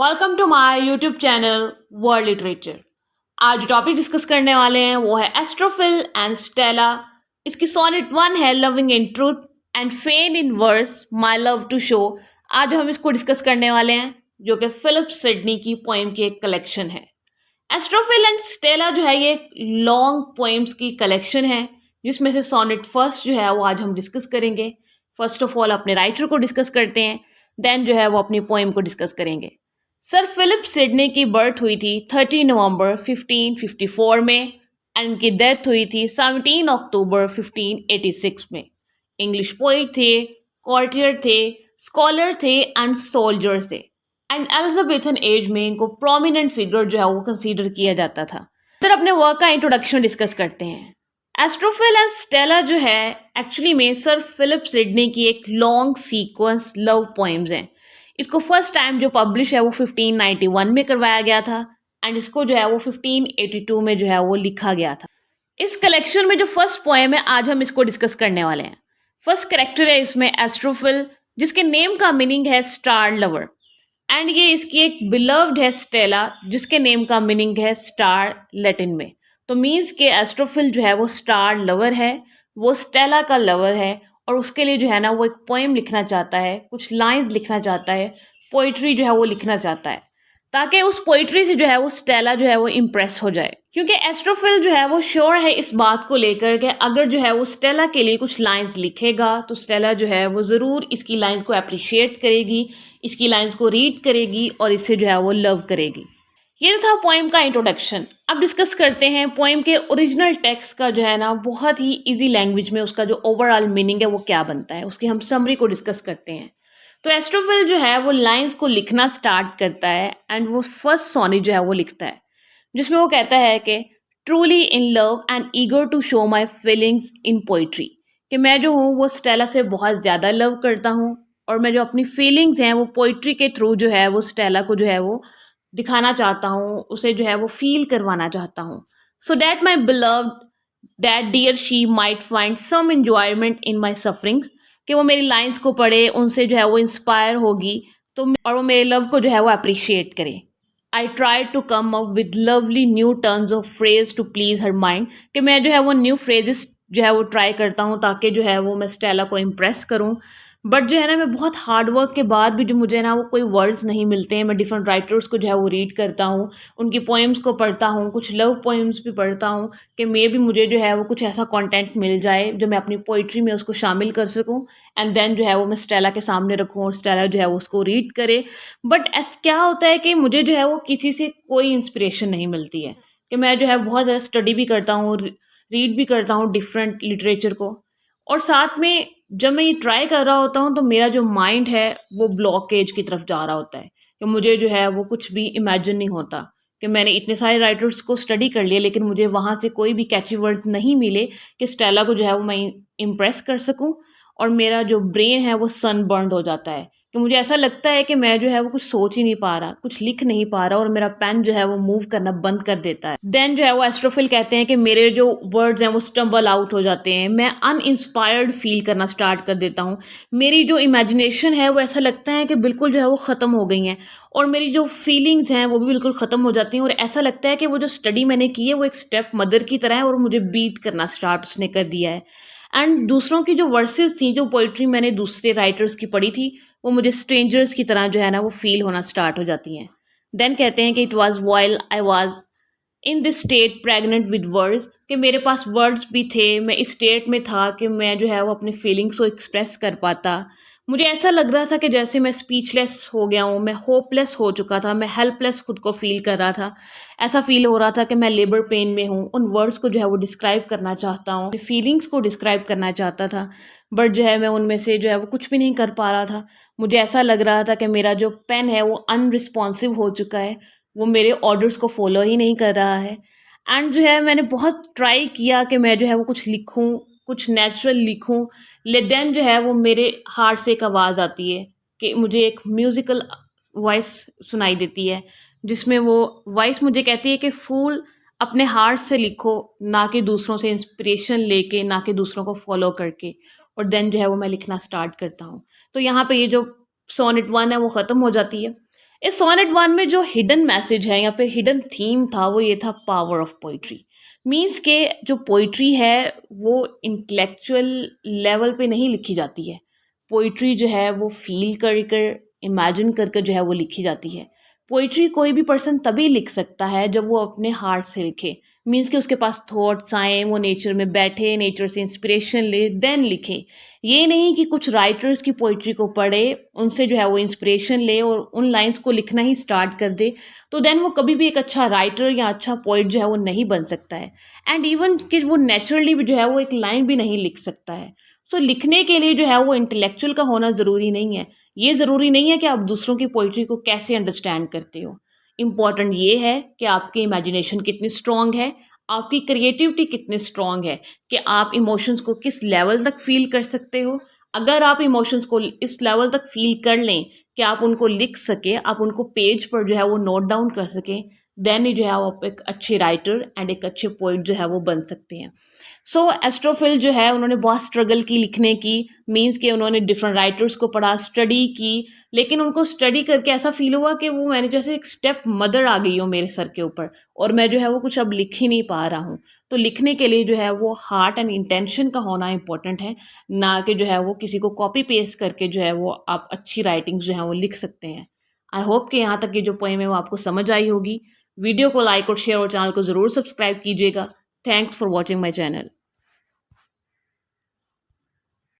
Welcome to my YouTube channel world literature. आज जो topic discuss करने वाले हैं वो है एस्ट्रोफिल एंड स्टेला। इसकी सोनेट 1 है loving in truth and fain in verse my love to show. आज हम इसको डिस्कस करने वाले हैं जो कि फिलिप सिडनी की पोएम की एक कलेक्शन है। एस्ट्रोफिल एंड स्टेला जो है ये एक लॉन्ग पोएम्स की कलेक्शन है जिसमें से सोनेट फर्स्ट जो है वो आज हम डिस्कस करेंगे। फर्स्ट ऑफ ऑल अपने राइटर को डिस्कस करते हैं, देन जो है वो अपनी पोएम को डिस्कस करेंगे। सर फिलिप सिडनी की बर्थ हुई थी 30 नवंबर 1554 में एंड उनकी डेथ हुई थी 17 अक्टूबर 1586 में। इंग्लिश पोइट थे, कॉर्टियर थे, स्कॉलर थे एंड सोल्जर थे एंड एलिजाबेथन एज में इनको प्रोमिनेंट फिगर जो है वो कंसीडर किया जाता था। सर अपने वर्क का इंट्रोडक्शन डिस्कस करते हैं। एस्ट्रोफिल एंड स्टेला जो है एक्चुअली में सर फिलिप सिडनी की एक लॉन्ग सीक्वेंस लव पोएम्स हैं। इसको फर्स्ट टाइम जो पब्लिश है वो 1591 में करवाया गया था एंड इसको जो है वो 1582 में जो है वो लिखा गया था। इस कलेक्शन में जो फर्स्ट पोएम है आज हम इसको डिस्कस करने वाले हैं। फर्स्ट कैरेक्टर है इसमें एस्ट्रोफिल जिसके नेम का मीनिंग है स्टार लवर एंड ये इसकी एक बिलव्ड है स्टेला जिसके नेम का मीनिंग है स्टार लैटिन में। तो मीन्स के एस्ट्रोफिल जो है वो स्टार लवर है, वो स्टेला का लवर है और उसके लिए जो है ना वो एक पोएम लिखना चाहता है, कुछ लाइंस लिखना चाहता है, पोइट्री जो है वो लिखना चाहता है ताकि उस पोइट्री से जो है वो स्टेला जो है वो इम्प्रेस हो जाए। क्योंकि एस्ट्रोफिल जो है वो श्योर है इस बात को लेकर कि अगर जो है वो स्टेला के लिए कुछ लाइंस लिखेगा तो स्टेला जो है वो ज़रूर इसकी लाइंस को अप्रिशिएट करेगी, इसकी लाइंस को रीड करेगी और इससे जो है वो लव करेगी। ये था पोएम का इंट्रोडक्शन। अब डिस्कस करते हैं पोएम के ओरिजिनल टेक्स्ट का जो है ना बहुत ही इजी लैंग्वेज में उसका जो ओवरऑल मीनिंग है वो क्या बनता है, उसकी हम समरी को डिस्कस करते हैं। तो एस्ट्रोफिल जो है वो लाइंस को लिखना स्टार्ट करता है एंड वो फर्स्ट सोनेट जो है वो लिखता है जिसमें वो कहता है कि truly in love and eager to show my feelings in poetry, कि मैं जो हूँ वो स्टेला से बहुत ज़्यादा लव करता हूँ और मैं जो अपनी फीलिंग्स हैं वो पोइट्री के थ्रू जो है वो स्टेला को जो है वो दिखाना चाहता हूँ, उसे जो है वो फील करवाना चाहता हूँ। So that my beloved that dear she might find some enjoyment in my sufferings, कि वो मेरी लाइंस को पढ़े, उनसे जो है वो इंस्पायर होगी तो और वो मेरे लव को जो है वो अप्रिशिएट करे। I try to come up with lovely new turns of phrase to please her mind, कि मैं जो है वो न्यू फ्रेजेस जो है वो ट्राई करता हूँ ताकि जो है वो मैं स्टेला को इम्प्रेस करूँ। बट जो है ना मैं बहुत हार्ड वर्क के बाद भी जो मुझे ना वो कोई वर्ड्स नहीं मिलते हैं। मैं डिफरेंट राइटर्स को जो है वो रीड करता हूँ, उनकी पोएम्स को पढ़ता हूँ, कुछ लव पोएम्स भी पढ़ता हूँ कि मे भी मुझे जो है वो कुछ ऐसा कंटेंट मिल जाए जो मैं अपनी पोइट्री में उसको शामिल कर सकूँ एंड देन जो है वो मैं स्टेला के सामने रखूँ और स्टेला जो है वो उसको रीड करे। बट क्या होता है कि मुझे जो है वो किसी से कोई इंस्पिरेशन नहीं मिलती है, कि मैं जो है बहुत ज़्यादा स्टडी भी करता हूँ, रीड भी करता हूँ डिफरेंट लिटरेचर को, और साथ में जब मैं ये ट्राई कर रहा होता हूँ तो मेरा जो माइंड है वो ब्लॉकेज की तरफ जा रहा होता है कि मुझे जो है वो कुछ भी इमेजिन नहीं होता, कि मैंने इतने सारे राइटर्स को स्टडी कर लिया लेकिन मुझे वहाँ से कोई भी कैची वर्ड्स नहीं मिले कि स्टेला को जो है वो मैं इम्प्रेस कर सकूँ। और मेरा जो ब्रेन है वो सनबर्न्ड हो जाता है कि मुझे ऐसा लगता है कि मैं जो है वो कुछ सोच ही नहीं पा रहा, कुछ लिख नहीं पा रहा और मेरा पेन जो है वो मूव करना बंद कर देता है। देन जो है वो एस्ट्रोफिल कहते हैं कि मेरे जो वर्ड्स हैं वो स्टम्बल आउट हो जाते हैं, मैं अनइंस्पायर्ड फील करना स्टार्ट कर देता हूँ। मेरी जो इमेजिनेशन है वो ऐसा लगता है कि बिल्कुल जो है वो ख़त्म हो गई हैं और मेरी जो फीलिंग्स हैं वो भी बिल्कुल ख़त्म हो जाती हैं और ऐसा लगता है कि वो जो स्टडी मैंने की है वो एक स्टेप मदर की तरह है और मुझे बीट करना स्टार्ट उसने कर दिया है। एंड दूसरों की जो वर्सेस थी, जो पोइट्री मैंने दूसरे राइटर्स की पढ़ी थी, वो मुझे स्ट्रेंजर्स की तरह जो है ना वो फील होना स्टार्ट हो जाती हैं। देन कहते हैं कि it was while I was in this state pregnant with words, कि मेरे पास वर्ड्स भी थे, मैं इस स्टेट में था कि मैं जो है वो अपनी फीलिंग्स को एक्सप्रेस कर पाता। मुझे ऐसा लग रहा था कि जैसे मैं स्पीचलेस हो गया हूँ, मैं होपलेस हो चुका था, मैं हेल्पलेस खुद को फील कर रहा था। ऐसा फील हो रहा था कि मैं लेबर पेन में हूँ। उन वर्ड्स को जो है वो डिस्क्राइब करना चाहता हूँ, फीलिंग्स को डिस्क्राइब करना चाहता था, बट जो है मैं उनमें से जो है वो कुछ भी नहीं कर पा रहा था। मुझे ऐसा लग रहा था कि मेरा जो पेन है वो अनरिस्पॉन्सिव हो चुका है, वो मेरे ऑर्डर्स को फॉलो ही नहीं कर रहा है। एंड जो है मैंने बहुत ट्राई किया कि मैं जो है वो कुछ लिखूं, कुछ नेचुरल लिखूं, लेकिन जो है वो मेरे हार्ट से एक आवाज़ आती है कि मुझे एक म्यूज़िकल वॉइस सुनाई देती है जिसमें वो वॉइस मुझे कहती है कि फूल अपने हार्ट से लिखो, ना कि दूसरों से इंस्पिरेशन लेके, ना कि दूसरों को फॉलो करके। और देन जो है वो मैं लिखना स्टार्ट करता हूँ। तो यहाँ पे ये जो सोनेट 1 है वो ख़त्म हो जाती है इस सोनेट वन में जो हिडन मैसेज है या फिर हिडन थीम था वो ये था पावर ऑफ पोइट्री। मीन्स के जो पोइट्री है वो इंटेलेक्चुअल लेवल पे नहीं लिखी जाती है। पोइट्री जो है वो फील कर कर इमेजिन कर कर जो है वो लिखी जाती है। पोइट्री कोई भी पर्सन तभी लिख सकता है जब वो अपने हार्ट से लिखे। मीन्स कि उसके पास थॉट्स आए, वो नेचर में बैठे, नेचर से इंस्पिरेशन ले, देन लिखे। ये नहीं कि कुछ राइटर्स की पोइट्री को पढ़े, उनसे जो है वो इंस्पिरेशन ले और उन लाइंस को लिखना ही स्टार्ट कर दे, तो देन वो कभी भी एक अच्छा राइटर या अच्छा पोइट जो है वो नहीं बन सकता है। एंड इवन कि वो नेचुरली भी जो है वो एक लाइन भी नहीं लिख सकता है। सो लिखने के लिए जो है वो इंटेलेक्चुअल का होना ज़रूरी नहीं है। ये ज़रूरी नहीं है कि आप दूसरों की पोइट्री को कैसे अंडरस्टैंड करते हो। इम्पॉर्टेंट ये है कि आपकी इमेजिनेशन कितनी स्ट्रॉन्ग है, आपकी क्रिएटिविटी कितनी स्ट्रॉन्ग है, कि आप इमोशंस को किस लेवल तक फील कर सकते हो। अगर आप इमोशंस को इस लेवल तक फील कर लें कि आप उनको लिख सके, आप उनको पेज पर जो है वो नोट डाउन कर सकें, देन ही जो है आप एक अच्छे राइटर एंड एक अच्छे पोइट जो है वो बन सकते हैं। सो एस्ट्रोफिल जो है उन्होंने बहुत स्ट्रगल की लिखने की। मीन्स कि उन्होंने डिफरेंट राइटर्स को पढ़ा, स्टडी की, लेकिन उनको स्टडी करके ऐसा फील हुआ कि वो मैंने जैसे एक स्टेप मदर आ गई हो मेरे सर के ऊपर, और मैं जो है वो कुछ अब लिख ही नहीं पा रहा हूँ। तो लिखने के लिए जो है वो हार्ट एंड इंटेंशन का होना इंपॉर्टेंट है, ना कि जो है वो किसी को कॉपी पेस्ट करके जो है वो आप अच्छी राइटिंग्स जो है वो लिख सकते हैं। आई होप कि यहाँ तक की जो पोएम है वो आपको समझ आई होगी। वीडियो को लाइक और शेयर और चैनल को ज़रूर सब्सक्राइब कीजिएगा। Thanks for watching my channel.